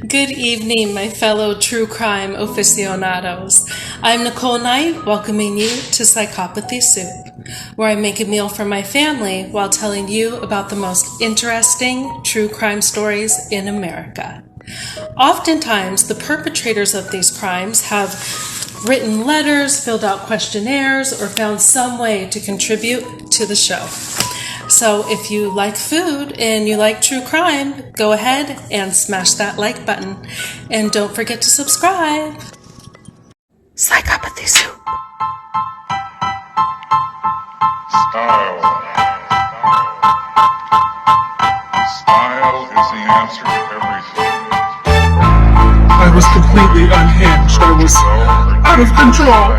Good evening, my fellow true crime aficionados. I'm Nicole Knight, welcoming you to Psychopathy Soup, where I make a meal for my family while telling you about the most interesting true crime stories in America. Oftentimes, the perpetrators of these crimes have written letters, filled out questionnaires, or found some way to contribute to the show. So if you like food and you like true crime, go ahead and smash that like button. And don't forget to subscribe. Psychopathy Soup. Style. Style is the answer to everything. I was completely unhinged. I was out of control.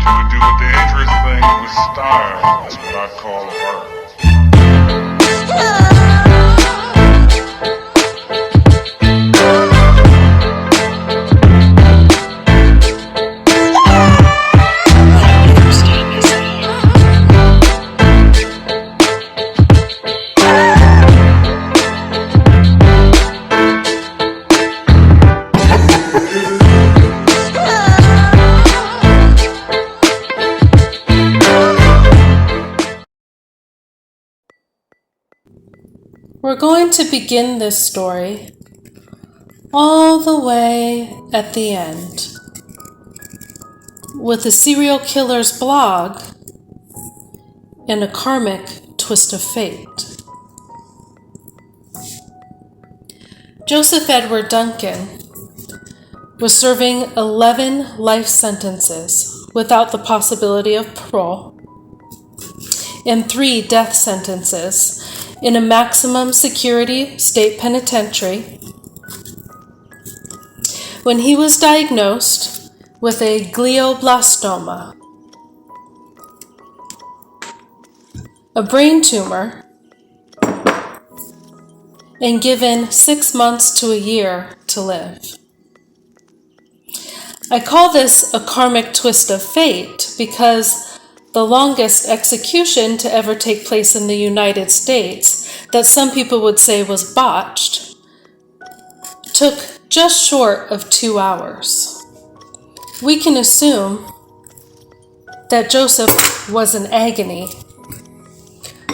To do a dangerous thing with style is what I call art. We're going to begin this story all the way at the end with a serial killer's blog and a karmic twist of fate. Joseph Edward Duncan was serving 11 life sentences without the possibility of parole and 3 death sentences in a maximum security state penitentiary when he was diagnosed with a glioblastoma, a brain tumor, and given 6 months to a year to live. I call this a karmic twist of fate because the longest execution to ever take place in the United States, that some people would say was botched, took just short of 2 hours. We can assume that Joseph was in agony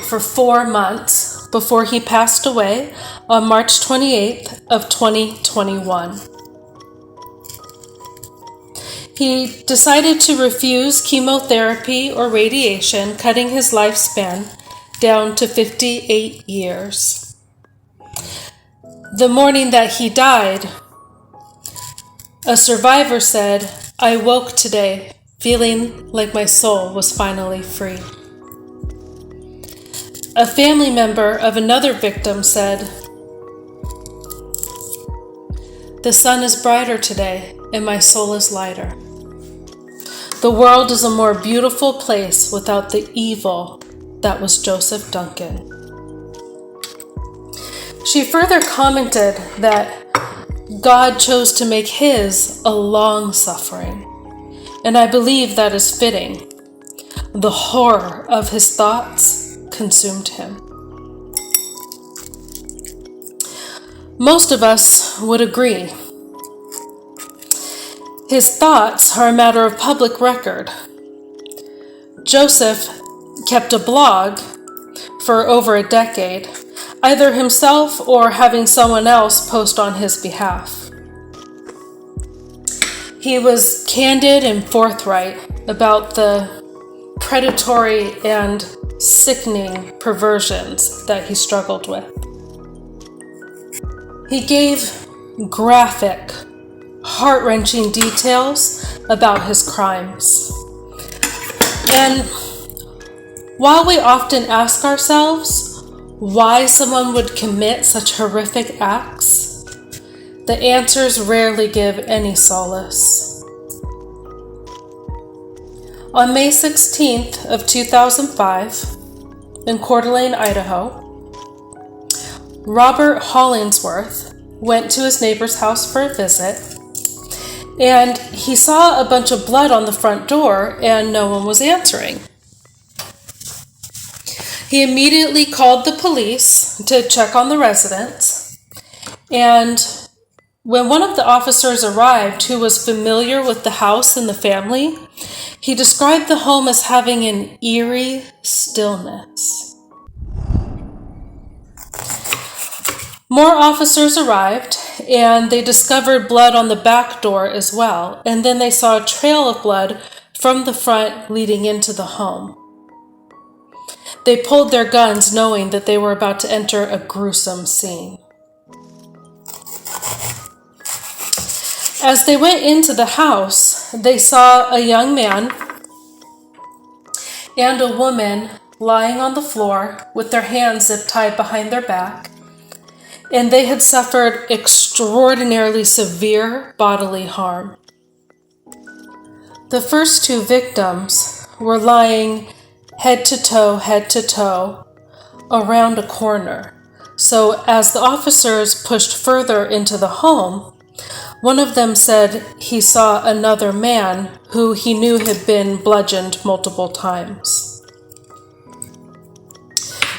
for 4 months before he passed away on March 28th of 2021. He decided to refuse chemotherapy or radiation, cutting his lifespan down to 58 years. The morning that he died, a survivor said, "I woke today feeling like my soul was finally free." A family member of another victim said, "The sun is brighter today and my soul is lighter. The world is a more beautiful place without the evil that was Joseph Duncan." She further commented that God chose to make his a long suffering, and I believe that is fitting. The horror of his thoughts consumed him. Most of us would agree. His thoughts are a matter of public record. Joseph kept a blog for over a decade, either himself or having someone else post on his behalf. He was candid and forthright about the predatory and sickening perversions that he struggled with. He gave graphic, heart-wrenching details about his crimes. And while we often ask ourselves why someone would commit such horrific acts, the answers rarely give any solace. On May 16th of 2005, in Coeur d'Alene, Idaho, Robert Hollingsworth went to his neighbor's house for a visit, and he saw a bunch of blood on the front door and no one was answering. He immediately called the police to check on the residents, And when one of the officers arrived who was familiar with the house and the family, he described the home as having an eerie stillness. More officers arrived, and they discovered blood on the back door as well, and then they saw a trail of blood from the front leading into the home. They pulled their guns knowing that they were about to enter a gruesome scene. As they went into the house, they saw a young man and a woman lying on the floor with their hands zip-tied behind their back, and they had suffered extraordinarily severe bodily harm. The first two victims were lying head to toe, around a corner. So as the officers pushed further into the home, one of them said he saw another man who he knew had been bludgeoned multiple times.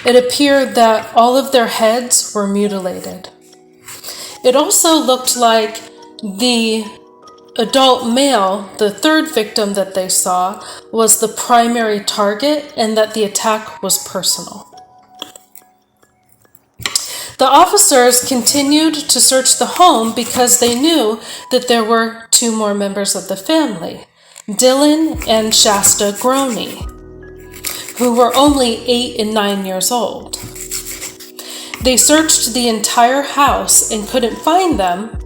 It appeared that all of their heads were mutilated. It also looked like the adult male, the third victim that they saw, was the primary target and that the attack was personal. The officers continued to search the home because they knew that there were two more members of the family, Dylan and Shasta Groney, who were only 8 and 9 years old. They searched the entire house and couldn't find them,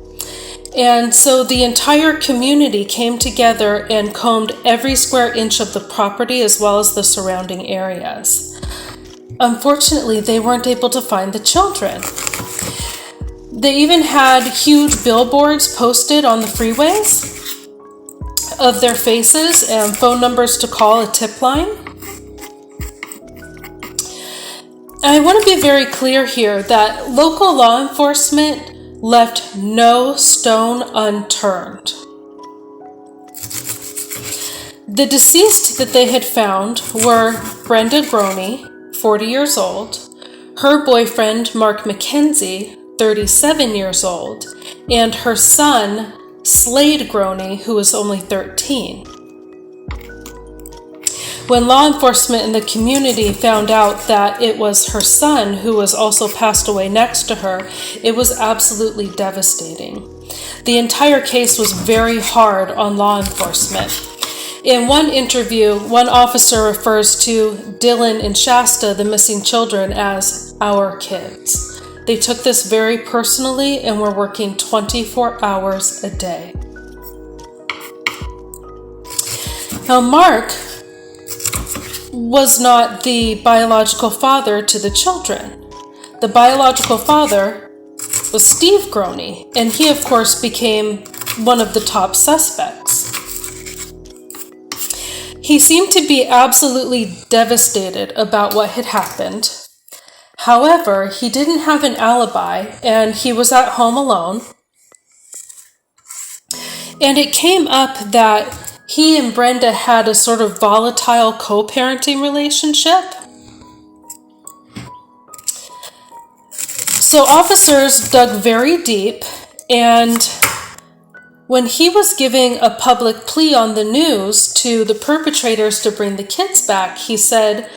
and so the entire community came together and combed every square inch of the property as well as the surrounding areas. Unfortunately, they weren't able to find the children. They even had huge billboards posted on the freeways of their faces and phone numbers to call, a tip line. And I want to be very clear here that local law enforcement left no stone unturned. The deceased that they had found were Brenda Groney, 40 years old, her boyfriend Mark McKenzie, 37 years old, and her son Slade Groney, who was only 13. When law enforcement in the community found out that it was her son who was also passed away next to her, it was absolutely devastating. The entire case was very hard on law enforcement. In one interview, one officer refers to Dylan and Shasta, the missing children, as our kids. They took this very personally and were working 24 hours a day. Now, Mark was not the biological father to the children. The biological father was Steve Groney, and he, of course, became one of the top suspects. He seemed to be absolutely devastated about what had happened. However, he didn't have an alibi, and he was at home alone. And it came up that he and Brenda had a sort of volatile co-parenting relationship. So officers dug very deep, and when he was giving a public plea on the news to the perpetrators to bring the kids back, he said,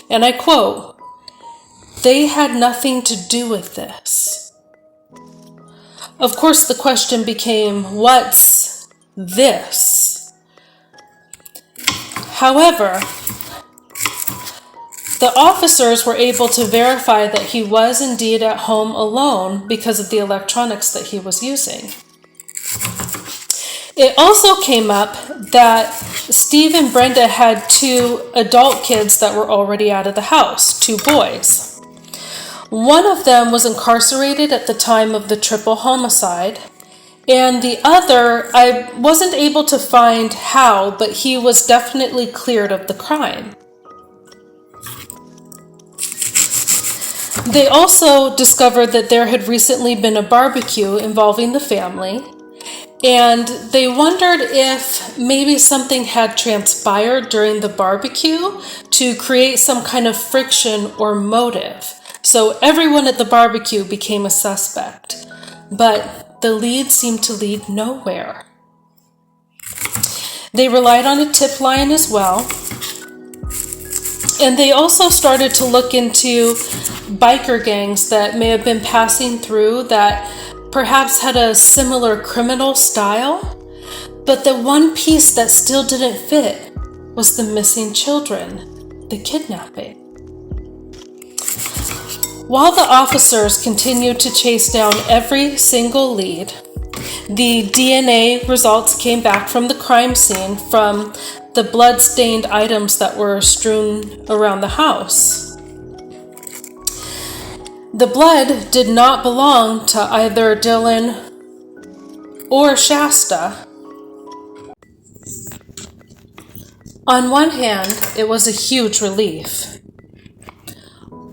and I quote, "They had nothing to do with this." Of course, the question became, what's this? However, the officers were able to verify that he was indeed at home alone because of the electronics that he was using. It also came up that Steve and Brenda had two adult kids that were already out of the house, two boys. One of them was incarcerated at the time of the triple homicide, and the other, I wasn't able to find how, but he was definitely cleared of the crime. They also discovered that there had recently been a barbecue involving the family, and they wondered if maybe something had transpired during the barbecue to create some kind of friction or motive. So everyone at the barbecue became a suspect. but the lead seemed to lead nowhere. They relied on a tip line as well, and they also started to look into biker gangs that may have been passing through that perhaps had a similar criminal style, but the one piece that still didn't fit was the missing children, the kidnapping. While the officers continued to chase down every single lead, the DNA results came back from the crime scene from the blood-stained items that were strewn around the house. The blood did not belong to either Dylan or Shasta. On one hand, it was a huge relief.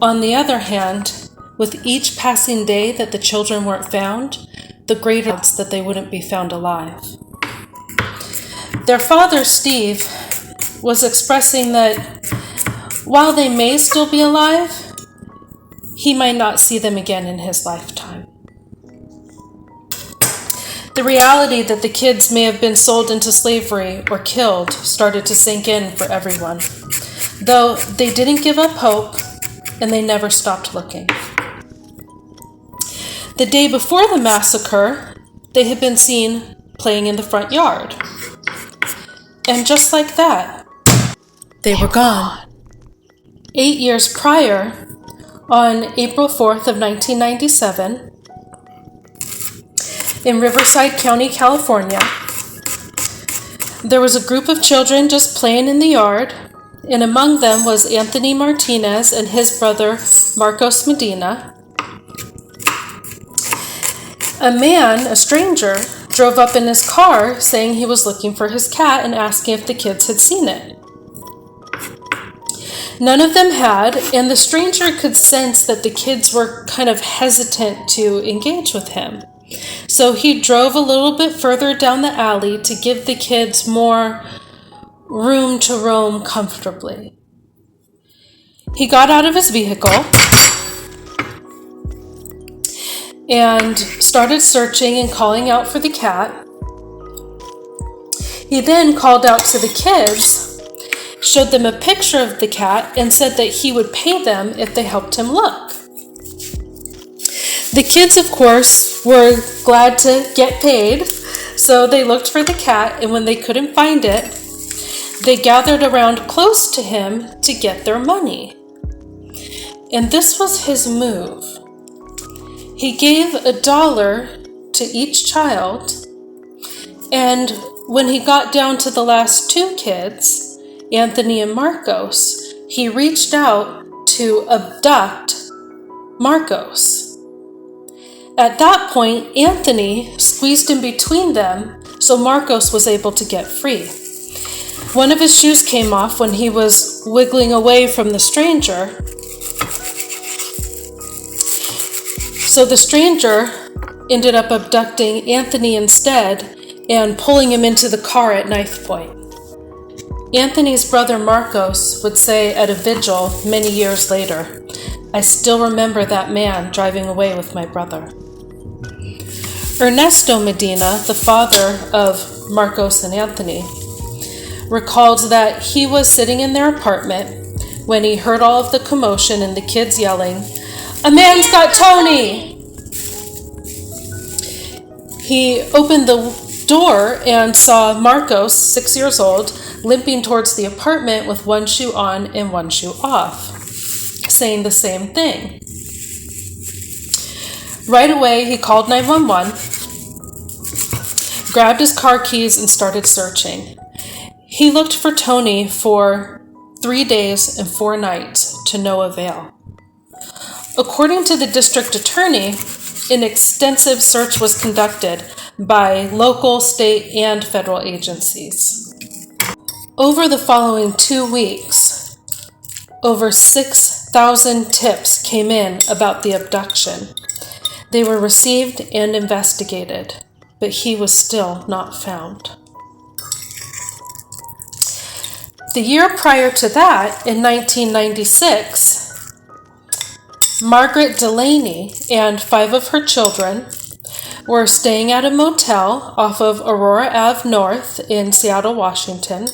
On the other hand, with each passing day that the children weren't found, the greater odds that they wouldn't be found alive. Their father, Steve, was expressing that while they may still be alive, he might not see them again in his lifetime. The reality that the kids may have been sold into slavery or killed started to sink in for everyone, though they didn't give up hope and they never stopped looking. The day before the massacre, they had been seen playing in the front yard. And just like that, they were gone. 8 years prior, on April 4th of 1997, in Riverside County, California, there was a group of children just playing in the yard, and among them was Anthony Martinez and his brother Marcos Medina. A man, a stranger, drove up in his car saying he was looking for his cat and asking if the kids had seen it. None of them had, and the stranger could sense that the kids were kind of hesitant to engage with him. So he drove a little bit further down the alley to give the kids more room to roam comfortably. He got out of his vehicle and started searching and calling out for the cat. He then called out to the kids, showed them a picture of the cat, and said that he would pay them if they helped him look. The kids, of course, were glad to get paid, so they looked for the cat, and when they couldn't find it, they gathered around close to him to get their money. And this was his move. He gave $1 to each child, and when he got down to the last two kids, Anthony and Marcos, he reached out to abduct Marcos. At that point, Anthony squeezed in between them, so Marcos was able to get free. One of his shoes came off when he was wiggling away from the stranger. So the stranger ended up abducting Anthony instead and pulling him into the car at knife point. Anthony's brother Marcos would say at a vigil many years later, "I still remember that man driving away with my brother." Ernesto Medina, the father of Marcos and Anthony, recalled that he was sitting in their apartment when he heard all of the commotion and the kids yelling, "A man's got Tony!" He opened the door and saw Marcos, 6 years old, limping towards the apartment with one shoe on and one shoe off, saying the same thing. Right away, he called 911, grabbed his car keys, and started searching. He looked for Tony for 3 days and 4 nights to no avail. According to the district attorney, an extensive search was conducted by local, state, and federal agencies. Over the following 2 weeks, over 6,000 tips came in about the abduction. They were received and investigated, but he was still not found. The year prior to that, in 1996, Margaret Delaney and 5 of her children were staying at a motel off of Aurora Ave North in Seattle, Washington.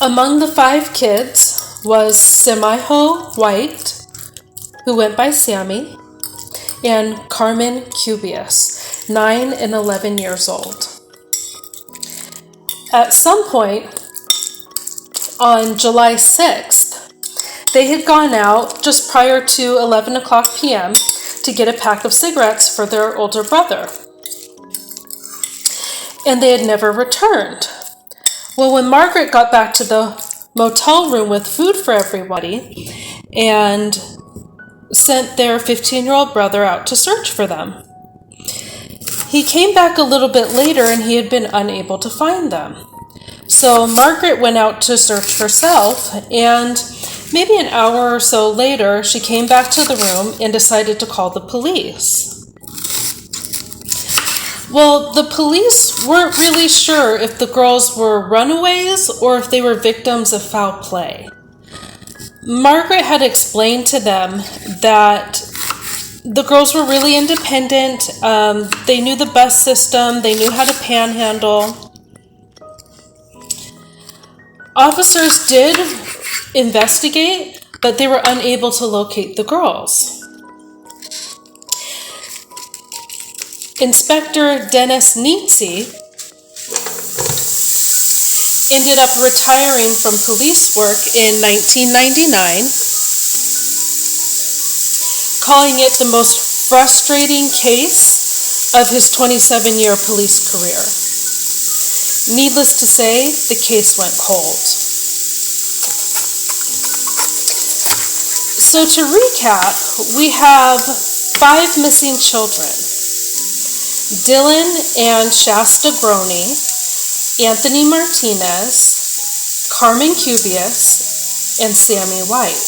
Among the 5 kids was Semiho White, who went by Sammy, and Carmen Cubius, 9 and 11 years old. At some point on July 6th, they had gone out just prior to 11 o'clock p.m. to get a pack of cigarettes for their older brother. And they had never returned. Well, when Margaret got back to the motel room with food for everybody and sent their 15-year-old brother out to search for them, he came back a little bit later and he had been unable to find them. So Margaret went out to search herself, and maybe an hour or so later, she came back to the room and decided to call the police. Well, the police weren't really sure if the girls were runaways or if they were victims of foul play. Margaret had explained to them that the girls were really independent. They knew the bus system. They knew how to panhandle. Officers did investigate, but they were unable to locate the girls. Inspector Dennis Nietzsche ended up retiring from police work in 1999, calling it the most frustrating case of his 27-year police career. Needless to say, the case went cold. So to recap, we have 5 missing children: Dylan and Shasta Groney, Anthony Martinez, Carmen Cubius, and Sammy White.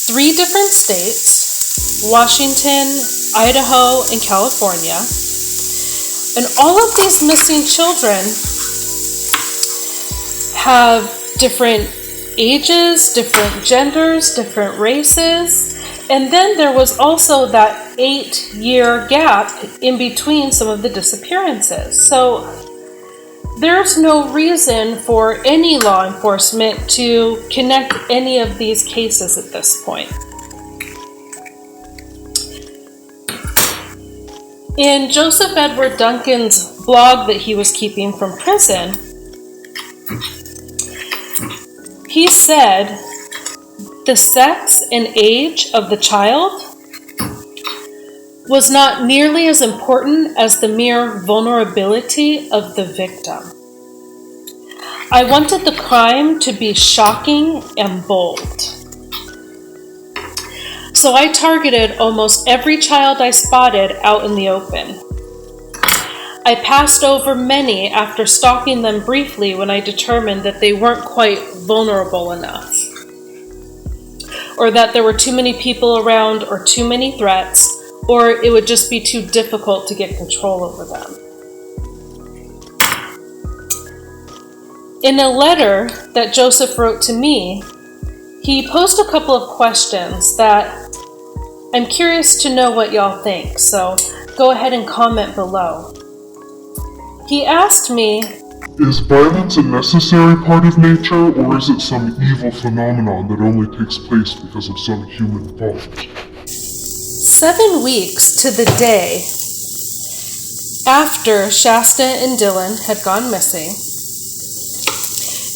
3 different states: Washington, Idaho, and California. And all of these missing children have different ages, different genders, different races. And then there was also that 8-year gap in between some of the disappearances. So there's no reason for any law enforcement to connect any of these cases at this point. In Joseph Edward Duncan's blog that he was keeping from prison, he said, "The sex and age of the child was not nearly as important as the mere vulnerability of the victim. I wanted the crime to be shocking and bold. So I targeted almost every child I spotted out in the open. I passed over many after stalking them briefly when I determined that they weren't quite vulnerable enough, or that there were too many people around or too many threats, or it would just be too difficult to get control over them." In a letter that Joseph wrote to me, he posed a couple of questions that I'm curious to know what y'all think, so go ahead and comment below. He asked me, Is violence a necessary part of nature, or is it some evil phenomenon that only takes place because of some human fault? 7 weeks to the day after Shasta and Dylan had gone missing,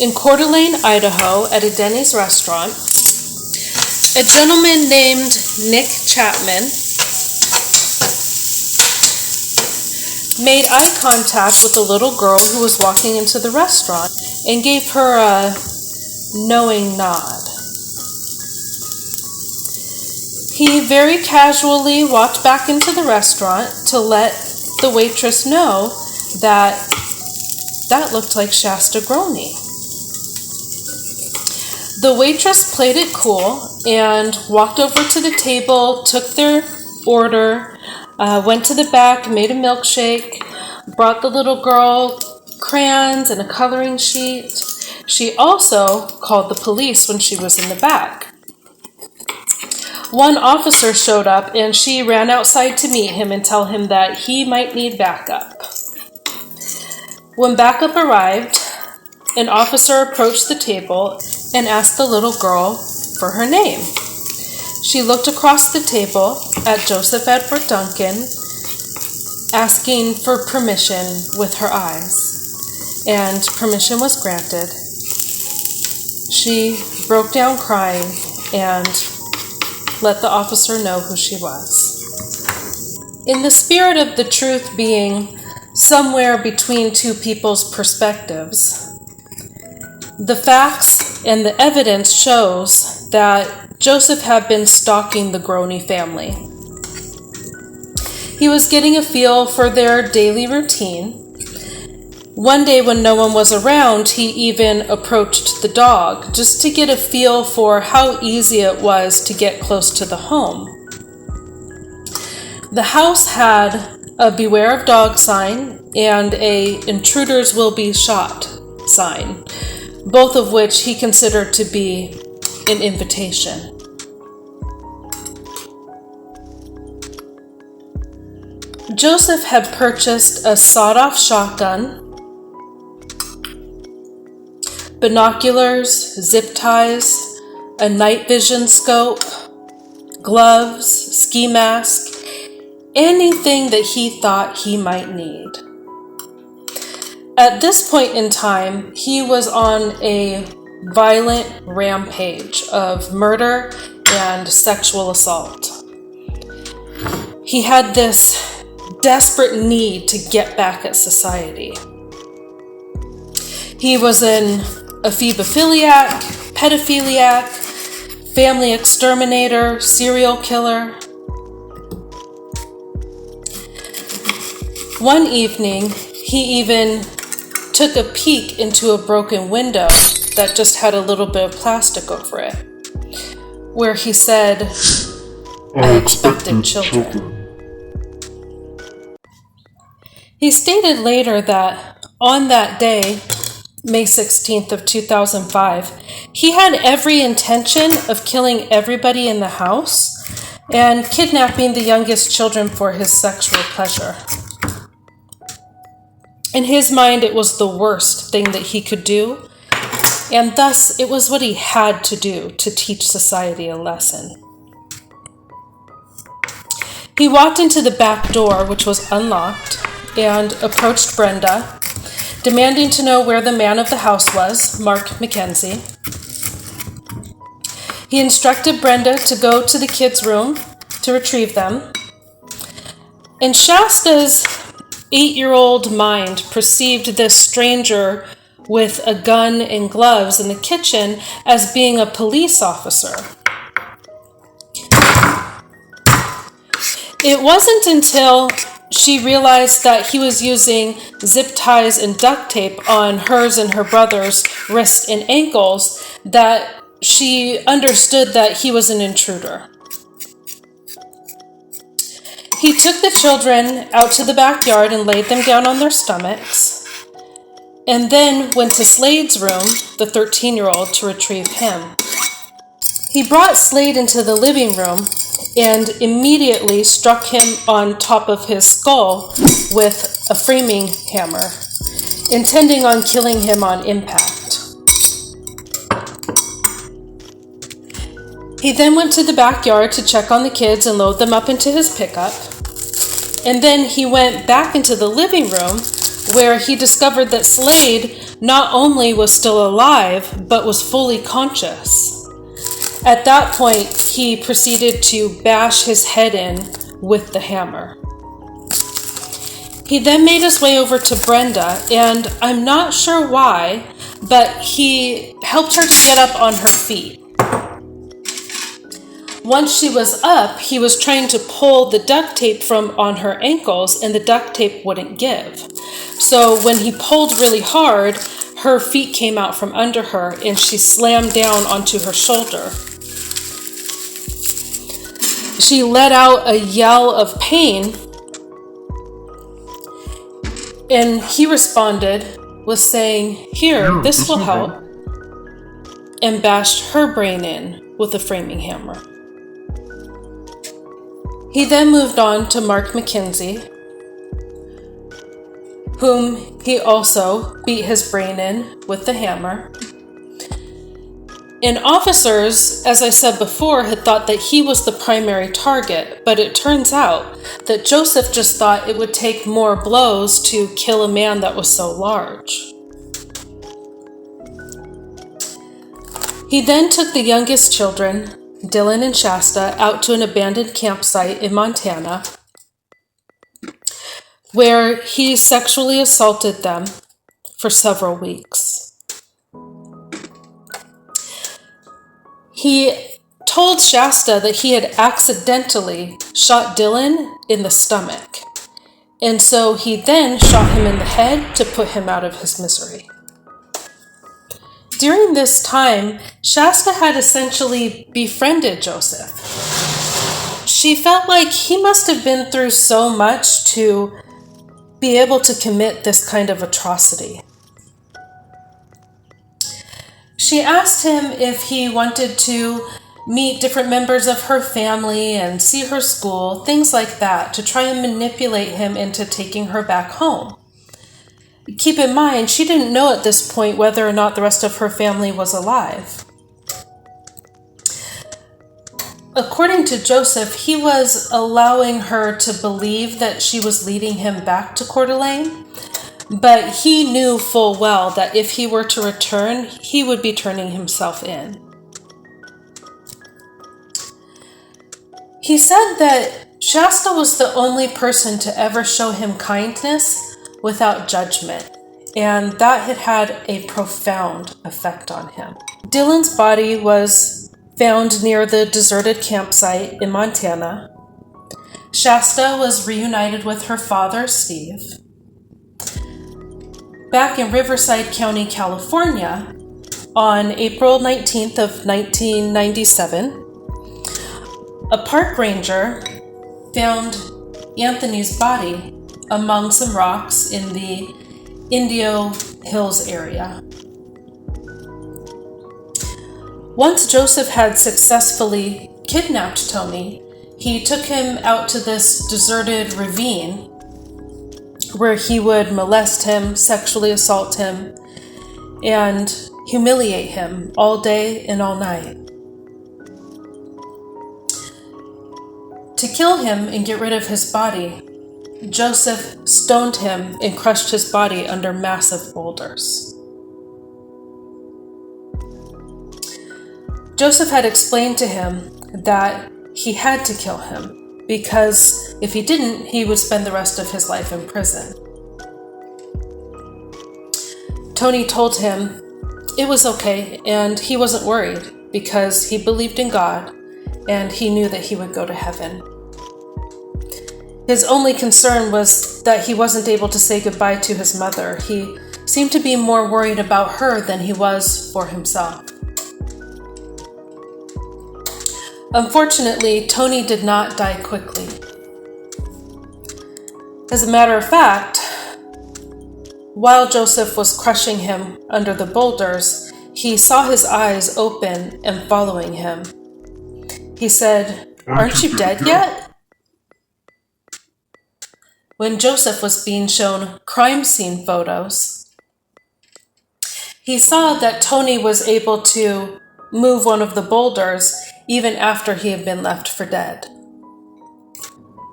in Coeur d'Alene, Idaho, at a Denny's restaurant, a gentleman named Nick Chapman made eye contact with a little girl who was walking into the restaurant and gave her a knowing nod. He very casually walked back into the restaurant to let the waitress know that looked like Shasta Groney. The waitress played it cool and walked over to the table, took their order, went to the back, made a milkshake, brought the little girl crayons and a coloring sheet. She also called the police when she was in the back. One officer showed up and she ran outside to meet him and tell him that he might need backup. When backup arrived, an officer approached the table and asked the little girl for her name. She looked across the table at Joseph Edward Duncan, asking for permission with her eyes, and permission was granted. She broke down crying and let the officer know who she was. In the spirit of the truth being somewhere between two people's perspectives, the facts and the evidence shows that Joseph had been stalking the Groney family. He was getting a feel for their daily routine. One day when no one was around, he even approached the dog just to get a feel for how easy it was to get close to the home. The house had a beware of dog sign and a intruders will be shot sign, both of which he considered to be an invitation. Joseph had purchased a sawed-off shotgun, binoculars, zip ties, a night vision scope, gloves, ski mask, anything that he thought he might need. At this point in time, he was on a violent rampage of murder and sexual assault. He had this desperate need to get back at society. He was an ephebophiliac, pedophiliac, family exterminator, serial killer. One evening, he even took a peek into a broken window that just had a little bit of plastic over it, where he said, "I expected children." He stated later that on that day, May 16th of 2005, he had every intention of killing everybody in the house and kidnapping the youngest children for his sexual pleasure. In his mind, it was the worst thing that he could do, and thus it was what he had to do to teach society a lesson. He walked into the back door, which was unlocked, and approached Brenda, demanding to know where the man of the house was, Mark McKenzie. He instructed Brenda to go to the kids' room to retrieve them. And Shasta's 8-year-old mind perceived this stranger with a gun and gloves in the kitchen as being a police officer. It wasn't until she realized that he was using zip ties and duct tape on hers and her brother's wrists and ankles that she understood that he was an intruder. He took the children out to the backyard and laid them down on their stomachs, and then went to Slade's room, the 13-year-old, to retrieve him. He brought Slade into the living room and immediately struck him on top of his skull with a framing hammer, intending on killing him on impact. He then went to the backyard to check on the kids and load them up into his pickup. And then he went back into the living room where he discovered that Slade not only was still alive, but was fully conscious. At that point, he proceeded to bash his head in with the hammer. He then made his way over to Brenda, and I'm not sure why, but he helped her to get up on her feet. Once she was up, he was trying to pull the duct tape from on her ankles, and the duct tape wouldn't give. So when he pulled really hard, her feet came out from under her, and she slammed down onto her shoulder. She let out a yell of pain, and he responded with saying, "Here, this will help," and bashed her brain in with a framing hammer. He then moved on to Mark McKenzie, whom he also beat his brain in with the hammer. And officers, as I said before, had thought that he was the primary target, but it turns out that Joseph just thought it would take more blows to kill a man that was so large. He then took the youngest children, Dylan and Shasta, out to an abandoned campsite in Montana, where he sexually assaulted them for several weeks. He told Shasta that he had accidentally shot Dylan in the stomach, and so he then shot him in the head to put him out of his misery. During this time, Shasta had essentially befriended Joseph. She felt like he must have been through so much to be able to commit this kind of atrocity. She asked him if he wanted to meet different members of her family and see her school, things like that, to try and manipulate him into taking her back home. Keep in mind, she didn't know at this point whether or not the rest of her family was alive. According to Joseph, he was allowing her to believe that she was leading him back to Coeur d'Alene, but he knew full well that if he were to return, he would be turning himself in. He said that Shasta was the only person to ever show him kindness without judgment, and that had had a profound effect on him. Dylan's body was found near the deserted campsite in Montana. Shasta was reunited with her father, Steve. Back in Riverside County, California, on April 19th of 1997, a park ranger found Anthony's body among some rocks in the Indio Hills area. Once Joseph had successfully kidnapped Tony, he took him out to this deserted ravine where he would molest him, sexually assault him, and humiliate him all day and all night. To kill him and get rid of his body, Joseph stoned him and crushed his body under massive boulders. Joseph had explained to him that he had to kill him because if he didn't, he would spend the rest of his life in prison. Tony told him it was okay and he wasn't worried because he believed in God and he knew that he would go to heaven. His only concern was that he wasn't able to say goodbye to his mother. He seemed to be more worried about her than he was for himself. Unfortunately, Tony did not die quickly. As a matter of fact, while Joseph was crushing him under the boulders, he saw his eyes open and following him. He said, "Aren't you dead yet?" When Joseph was being shown crime scene photos, he saw that Tony was able to move one of the boulders even after he had been left for dead.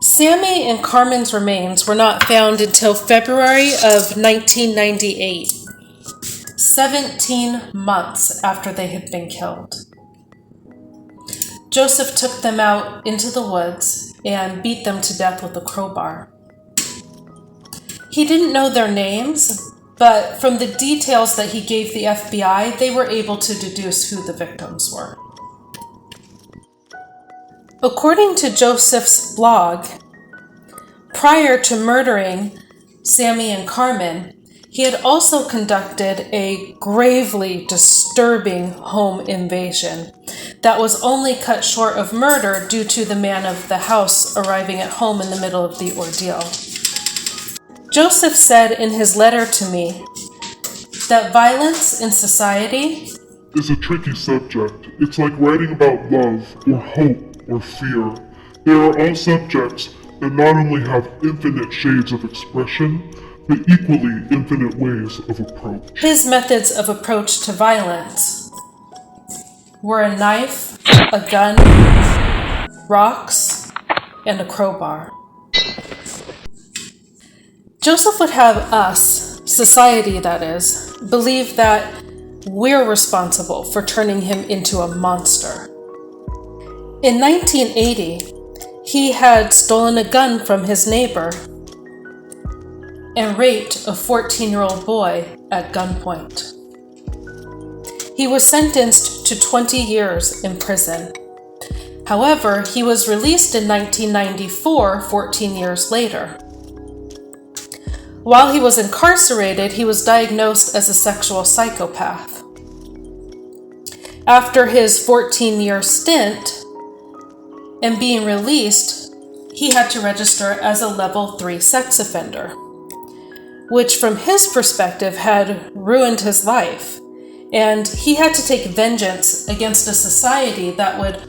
Sammy and Carmen's remains were not found until February of 1998, 17 months after they had been killed. Joseph took them out into the woods and beat them to death with a crowbar. He didn't know their names, but from the details that he gave the FBI, they were able to deduce who the victims were. According to Joseph's blog, prior to murdering Sammy and Carmen, he had also conducted a gravely disturbing home invasion that was only cut short of murder due to the man of the house arriving at home in the middle of the ordeal. Joseph said in his letter to me that violence in society is a tricky subject. It's like writing about love or hope or fear. They are all subjects that not only have infinite shades of expression, but equally infinite ways of approach. His methods of approach to violence were a knife, a gun, rocks, and a crowbar. Joseph would have us, society that is, believe that we're responsible for turning him into a monster. In 1980, he had stolen a gun from his neighbor and raped a 14-year-old boy at gunpoint. He was sentenced to 20 years in prison. However, he was released in 1994, 14 years later. While he was incarcerated, he was diagnosed as a sexual psychopath. After his 14-year stint and being released, he had to register as a level 3 sex offender, which from his perspective had ruined his life, and he had to take vengeance against a society that would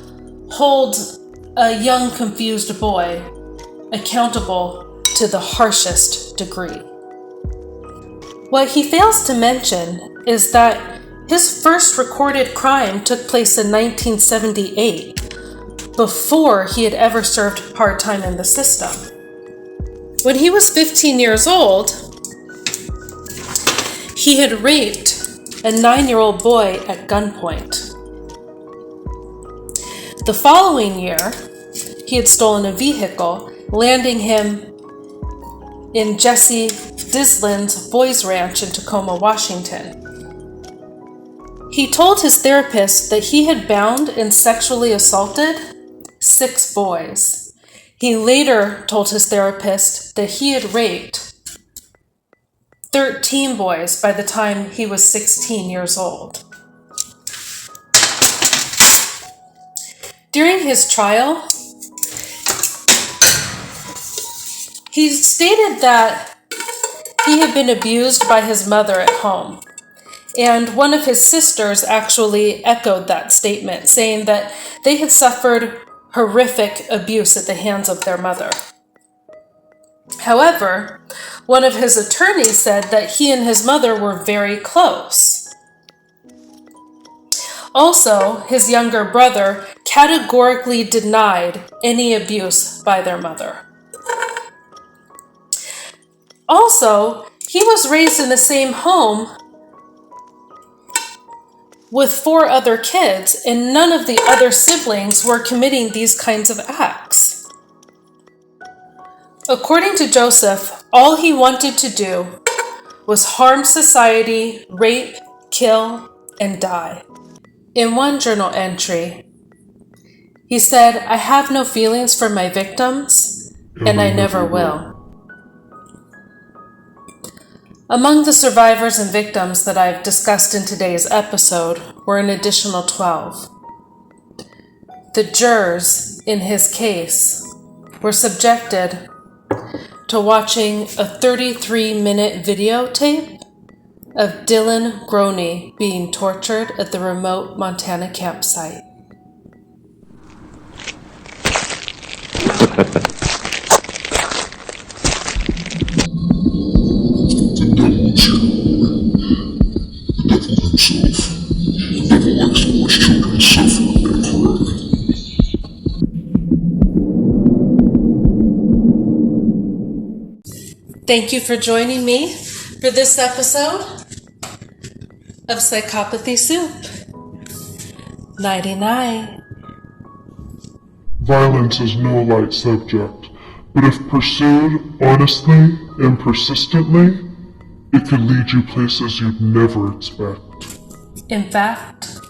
hold a young, confused boy accountable to the harshest degree. What he fails to mention is that his first recorded crime took place in 1978, before he had ever served part-time in the system. When he was 15 years old, he had raped a 9-year-old boy at gunpoint. The following year, he had stolen a vehicle, landing him in Jesse Dislin's Boys Ranch in Tacoma, Washington. He told his therapist that he had bound and sexually assaulted 6 boys. He later told his therapist that he had raped 13 boys by the time he was 16 years old. During his trial, he stated that he had been abused by his mother at home. And one of his sisters actually echoed that statement, saying that they had suffered horrific abuse at the hands of their mother. However, one of his attorneys said that he and his mother were very close. Also, his younger brother categorically denied any abuse by their mother. Also, he was raised in the same home with 4 other kids, and none of the other siblings were committing these kinds of acts. According to Joseph, all he wanted to do was harm society, rape, kill, and die. In one journal entry, he said, "I have no feelings for my victims, and I never will." Among the survivors and victims that I've discussed in today's episode were an additional 12. The jurors in his case were subjected to watching a 33-minute videotape of Dylan Groney being tortured at the remote Montana campsite. Thank you for joining me for this episode of Psychopathy Soup. Nighty-night. Violence is no light subject, but if pursued honestly and persistently, it could lead you places you'd never expect. In fact,